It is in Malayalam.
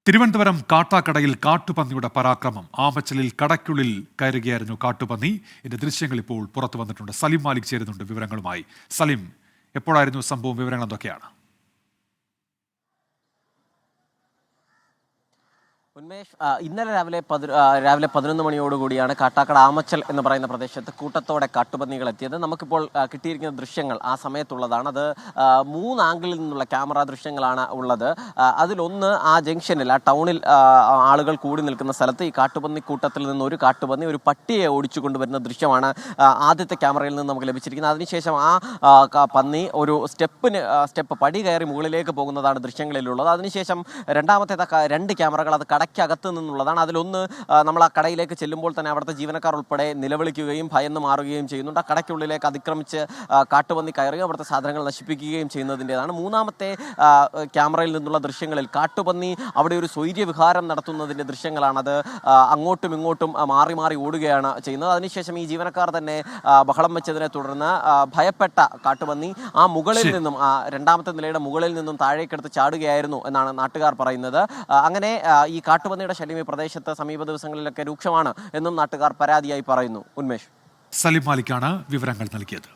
തിരുവനന്തപുരം കാട്ടാക്കടയിൽ കാട്ടുപന്നിയുടെ പരാക്രമം. ആമച്ചലിൽ കടയ്ക്കുള്ളിൽ കയറുകയായിരുന്നു കാട്ടുപന്നി. ഇതിന്റെ ദൃശ്യങ്ങൾ ഇപ്പോൾ പുറത്തു വന്നിട്ടുണ്ട്. സലിം മാലിക് ചേരുന്നുണ്ട് വിവരങ്ങളുമായി. സലിം, എപ്പോഴായിരുന്നു സംഭവം? വിവരങ്ങൾ എന്തൊക്കെയാണ്? ഉന്മേഷ്, ഇന്നലെ രാവിലെ 11 മണിയോടുകൂടിയാണ് കാട്ടാക്കട ആമച്ചൽ എന്ന് പറയുന്ന പ്രദേശത്ത് കൂട്ടത്തോടെ കാട്ടുപന്നികൾ എത്തിയത്. നമുക്കിപ്പോൾ കിട്ടിയിരിക്കുന്ന ദൃശ്യങ്ങൾ ആ സമയത്തുള്ളതാണ്. അത് 3 ആംഗിളിൽ നിന്നുള്ള ക്യാമറ ദൃശ്യങ്ങളാണ് ഉള്ളത്. അതിലൊന്ന് ആ ജംഗ്ഷനിൽ, ആ ടൗണിൽ ആളുകൾ കൂടി നിൽക്കുന്ന സ്ഥലത്ത് ഈ കാട്ടുപന്നി കൂട്ടത്തിൽ നിന്ന് ഒരു കാട്ടുപന്നി ഒരു പട്ടിയെ ഓടിച്ചു കൊണ്ടുവരുന്ന ദൃശ്യമാണ് ആദ്യത്തെ ക്യാമറയിൽ നിന്ന് നമുക്ക് ലഭിച്ചിരിക്കുന്നത്. അതിനുശേഷം ആ പന്നി ഒരു സ്റ്റെപ്പ് പടി കയറി മുകളിലേക്ക് പോകുന്നതാണ് ദൃശ്യങ്ങളിലുള്ളത്. അതിനുശേഷം രണ്ടാമത്തെ 2 ക്യാമറകൾ അത് കടയ്ക്കകത്ത് നിന്നുള്ളതാണ്. അതിലൊന്ന് നമ്മൾ ആ കടയിലേക്ക് ചെല്ലുമ്പോൾ തന്നെ അവിടുത്തെ ജീവനക്കാർ ഉൾപ്പെടെ നിലവിളിക്കുകയും ഭയന്ന് മാറുകയും ചെയ്യുന്നുണ്ട്. ആ കടയ്ക്കുള്ളിലേക്ക് അതിക്രമിച്ച് കാട്ടുപന്നി കയറുകയും അവിടുത്തെ സാധനങ്ങൾ നശിപ്പിക്കുകയും ചെയ്യുന്നതിൻ്റെതാണ്. മൂന്നാമത്തെ ക്യാമറയിൽ നിന്നുള്ള ദൃശ്യങ്ങളിൽ കാട്ടുപന്നി അവിടെ ഒരു സ്വൈര്യവിഹാരം നടത്തുന്നതിൻ്റെ ദൃശ്യങ്ങളാണ്. അത് അങ്ങോട്ടും ഇങ്ങോട്ടും മാറി മാറി ഓടുകയാണ് ചെയ്യുന്നത്. അതിനുശേഷം ഈ ജീവനക്കാർ തന്നെ ബഹളം വെച്ചതിനെ തുടർന്ന് ഭയപ്പെട്ട കാട്ടുപന്നി ആ മുകളിൽ നിന്നും, രണ്ടാമത്തെ നിലയുടെ മുകളിൽ നിന്നും താഴേക്കെടുത്ത് ചാടുകയായിരുന്നു എന്നാണ് നാട്ടുകാർ പറയുന്നത്. അങ്ങനെ ഈ കാട്ടുപന്നിയുടെ ശല്യം ഈ പ്രദേശത്ത് സമീപ ദിവസങ്ങളിലൊക്കെ രൂക്ഷമാണ് എന്നും നാട്ടുകാർ പരാതിയായി പറയുന്നു. ഉന്മേഷ്, സലിം മാലിക്കാണ് വിവരങ്ങൾ നൽകിയത്.